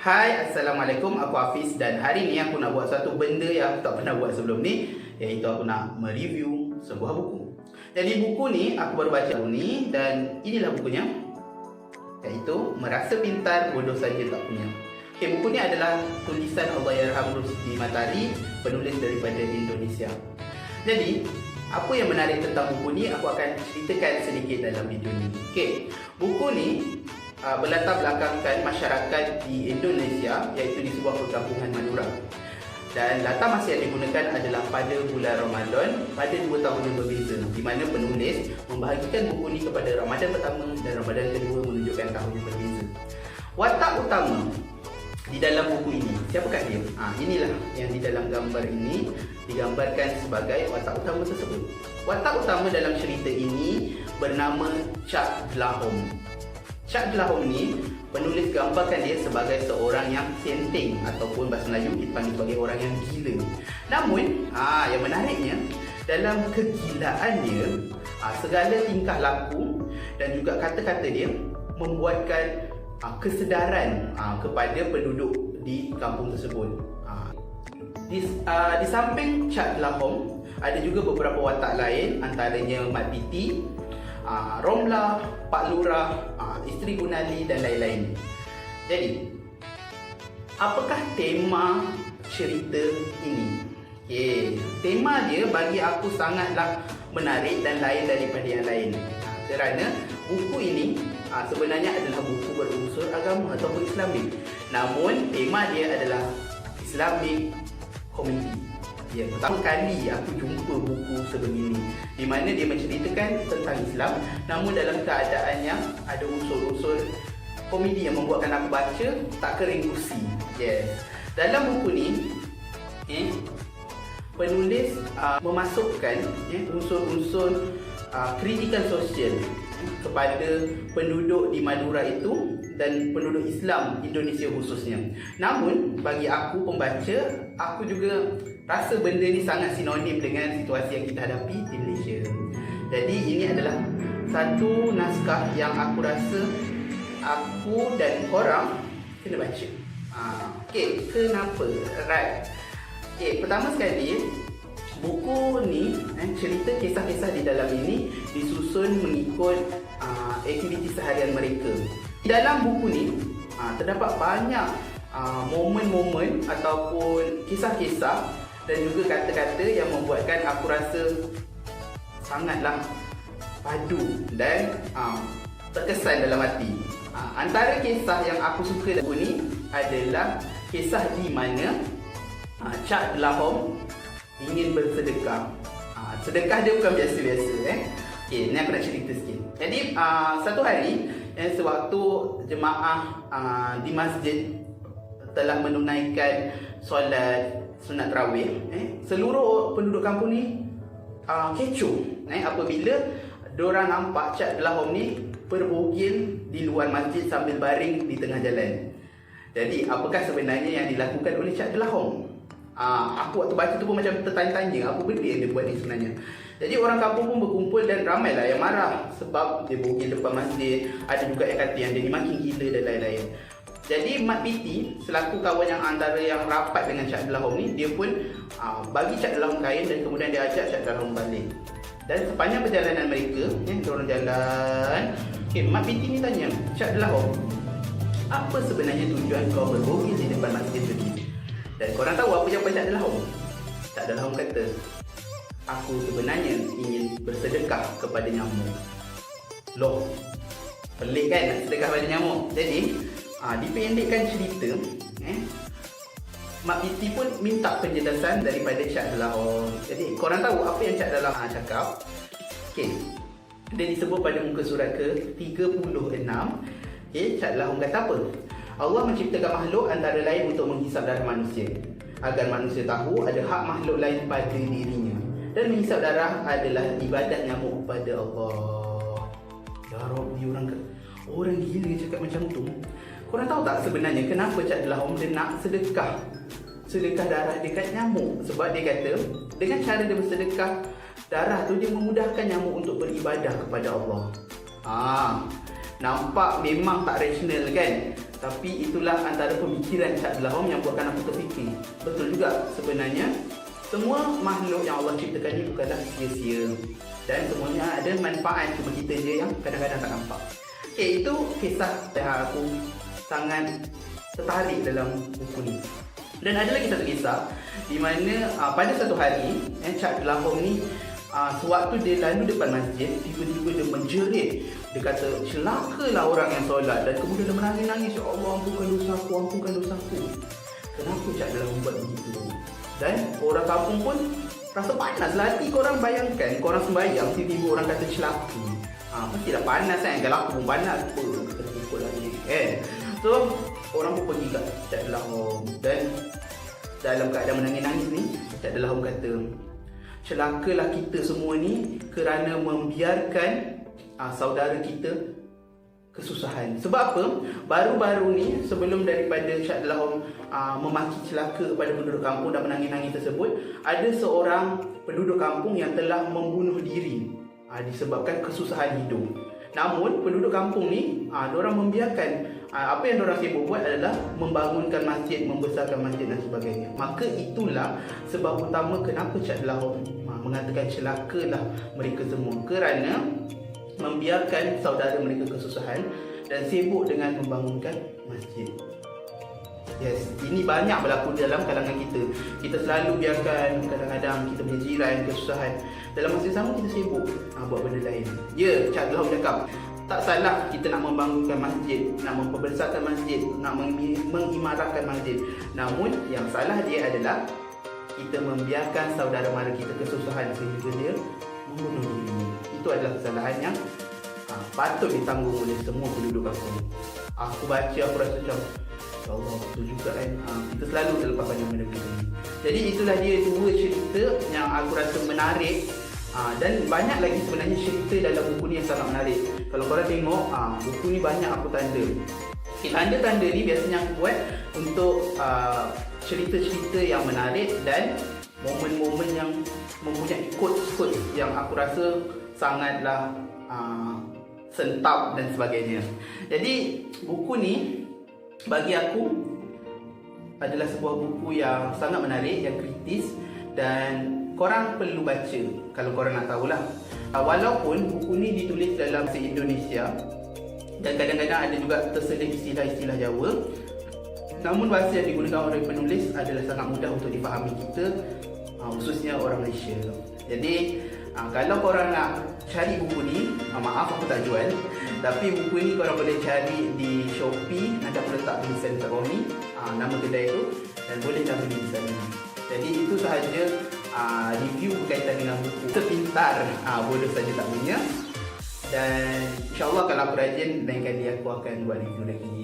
Hai, Assalamualaikum, aku Hafiz dan hari ni aku nak buat satu benda yang aku tak pernah buat sebelum ni, iaitu aku nak mereview sebuah buku. Jadi buku ni aku baru baca ni dan inilah bukunya, iaitu Merasa Pintar Bodoh Saja Tak Punya. Buku ni adalah tulisan Allahyarham Rusdi Matari, penulis daripada Indonesia. Jadi, apa yang menarik tentang buku ni aku akan ceritakan sedikit dalam video ni. Buku ni berlatar belakangkan masyarakat di Indonesia, iaitu di sebuah perkampungan Madura. Dan latar masa yang digunakan adalah pada bulan Ramadan pada 2 tahun yang berbeza, di mana penulis membahagikan buku ni kepada Ramadan pertama dan Ramadan kedua menunjukkan tahun yang berbeza. Watak utama di dalam buku ini, siapakah dia? Inilah yang di dalam gambar ini digambarkan sebagai watak utama tersebut. Watak utama dalam cerita ini bernama Cak Dlahom. Cak Dlahom ni penulis gambarkan dia sebagai seorang yang senteng, ataupun bahasa Melayu dipanggil sebagai orang yang gila. Namun, yang menariknya, dalam kegilaannya, segala tingkah laku dan juga kata-kata dia membuatkan kesedaran kepada penduduk di kampung tersebut. Di samping Cak Dlahom, ada juga beberapa watak lain, antaranya Mat Piti, Romlah, Pak Lurah, Isteri Gunali dan lain-lain. Jadi, apakah tema cerita ini? Tema dia bagi aku sangatlah menarik dan lain daripada yang lain. Kerana buku ini sebenarnya adalah buku berunsur agama ataupun Islamik. Namun, tema dia adalah Islamic komedi. Pertama kali aku jumpa buku sebegini, di mana dia menceritakan tentang Islam, namun dalam keadaan yang ada unsur-unsur komedi yang membuatkan aku baca tak kering gusi. Dalam buku ni, penulis memasukkan unsur-unsur kritikan sosial kepada penduduk di Madura itu dan penduduk Islam Indonesia khususnya. Namun bagi aku pembaca, aku juga rasa benda ni sangat sinonim dengan situasi yang kita hadapi di Malaysia. Jadi ini adalah satu naskah yang aku rasa aku dan korang kena baca. Kenapa? Pertama sekali, buku ni, cerita kisah-kisah di dalam ini disusun mengikut aktiviti seharian mereka. Di dalam buku ni terdapat banyak momen-momen ataupun kisah-kisah dan juga kata-kata yang membuatkan aku rasa sangatlah padu dan terkesan dalam hati. Antara kisah yang aku suka dalam buku ni adalah kisah di mana Cak Dlahom ingin bersedekah. Sedekah dia bukan biasa-biasa. Ni aku nak cerita sikit. Jadi satu hari, sewaktu jemaah di masjid telah menunaikan solat sunat tarawih, seluruh penduduk kampung ni kecoh apabila diorang nampak Cak Dlahom ni berbogil di luar masjid sambil baring di tengah jalan. Jadi apakah sebenarnya yang dilakukan oleh Cak Dlahom? Aku waktu baca tu pun macam tertanya-tanya, apa benda yang dia buat ni sebenarnya. Jadi orang kampung pun berkumpul dan ramailah yang marah sebab dia bogil depan masjid. Ada juga yang kata yang dia ni makin gila dan lain-lain. Jadi Mat Piti selaku kawan yang antara yang rapat dengan Cak Dlahom ni, dia pun bagi Cak Dlahom kain dan kemudian dia ajak Cak Dlahom balik. Dan sepanjang perjalanan mereka, diorang jalan, Mat Piti ni tanya, Cak Dlahom, apa sebenarnya tujuan kau berbogil di depan masjid tadi? Dan korang tahu apa jawapan Cak Dlahom? Cak Dlahom kata, aku sebenarnya ingin bersedekah kepada nyamuk. Loh, pelik kan nak sedekah pada nyamuk? Jadi, dipendekkan cerita, Mat Piti pun minta penjelasan daripada Cak Dlahom. Jadi, korang tahu apa yang Cak Dlahom cakap? Dia disebut pada muka surat ke-36. Cak Dlahom kata apa? Allah menciptakan makhluk antara lain untuk menghisap darah manusia, agar manusia tahu ada hak makhluk lain pada dirinya, dan menghisap darah adalah ibadat nyamuk kepada Allah. Ya Rabbi, orang gila cakap macam tu. Korang tahu tak sebenarnya kenapa Cak Dlahom dia nak sedekah darah dekat nyamuk? Sebab dia kata dengan cara dia bersedekah darah tu, dia memudahkan nyamuk untuk beribadah kepada Allah. Nampak memang tak rasional kan? Tapi itulah antara pemikiran Cak Abdullah yang buatkan aku terfikir. Betul juga sebenarnya semua makhluk yang Allah ciptakan ini bukanlah sia-sia. Dan semuanya ada manfaat, cuma kita je yang kadang-kadang tak nampak. Okay, itu kisah yang aku sangat tertarik dalam buku ni. Dan ada lagi satu kisah di mana pada satu hari Cak Abdullah ni sewaktu dia lalu depan masjid, tiba-tiba dia menjerit. Dia kata, celakalah orang yang solat. Dan kemudian dia menangis-nangis, ya Allah, ampunkan dosaku, ampunkan dosaku. Kenapa Cak Abdullah membuat begitu? Dan orang kampung pun rasa panas lah hati. Korang bayangkan, korang sembahyang, tiba-tiba orang kata celaka. Mestilah panas kan, kalau aku pun panas apa, kata pukul lagi So, orang pun pergi kat Cak Abdullah. Dan dalam keadaan menangis-nangis ni, Cak Abdullah kata, celakalah kita semua ni kerana membiarkan saudara kita kesusahan. Sebab apa? Baru-baru ni sebelum daripada Cak Abdullah memaki celaka kepada penduduk kampung dan menangis-nangis tersebut, ada seorang penduduk kampung yang telah membunuh diri disebabkan kesusahan hidup. Namun penduduk kampung ni diorang membiarkan apa yang diorang sibuk buat adalah membangunkan masjid, membesarkan masjid dan sebagainya. Maka itulah sebab utama kenapa Cak Abdullah mengatakan celakalah mereka semua, kerana membiarkan saudara mereka kesusahan dan sibuk dengan membangunkan masjid. Yes, ini banyak berlaku dalam kalangan kita. Kita selalu biarkan kadang-kadang kita punya jiran kesusahan. Dalam masa sama kita sibuk buat benda lain. Ya, Cak Abdullah cakap, tak salah kita nak membangunkan masjid, nak memperbesarkan masjid, nak mengimarahkan masjid. Namun yang salah dia adalah kita membiarkan saudara mara kita kesusahan sehingga dia membunuh diri. Itu adalah kesalahan yang patut ditanggung oleh semua penduduk kampung. Aku baca, aku rasa macam, ya Allah, betul juga kan. Kita selalu terlepas banyak benda-benda ni. Jadi itulah dia dua cerita yang aku rasa menarik. Dan banyak lagi sebenarnya cerita dalam buku ni yang sangat menarik. Kalau korang tengok, buku ni banyak aku tanda. Tanda-tanda ni biasanya aku buat untuk cerita-cerita yang menarik dan momen-momen yang mempunyai quotes-quotes yang aku rasa sangatlah sentap dan sebagainya. Jadi buku ni bagi aku adalah sebuah buku yang sangat menarik, yang kritis, dan korang perlu baca kalau korang nak tahulah. Walaupun buku ni ditulis dalam bahasa Indonesia dan kadang-kadang ada juga terselit istilah-istilah Jawa, namun bahasa yang digunakan oleh penulis adalah sangat mudah untuk difahami kita, khususnya orang Malaysia. Jadi kalau korang nak cari buku ni, maaf aku tak jual, tapi buku ni korang boleh cari di Shopee. Nanti aku letak tulisan kat bawah ni, nama kedai tu, dan boleh dah beli di sana. Jadi itu sahaja review berkaitan dengan buku Sepintar Bodoh Saja Tak Punya. Dan insyaAllah kalau aku rajin, lain kali aku akan buat review lagi.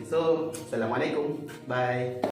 So, Assalamualaikum. Bye.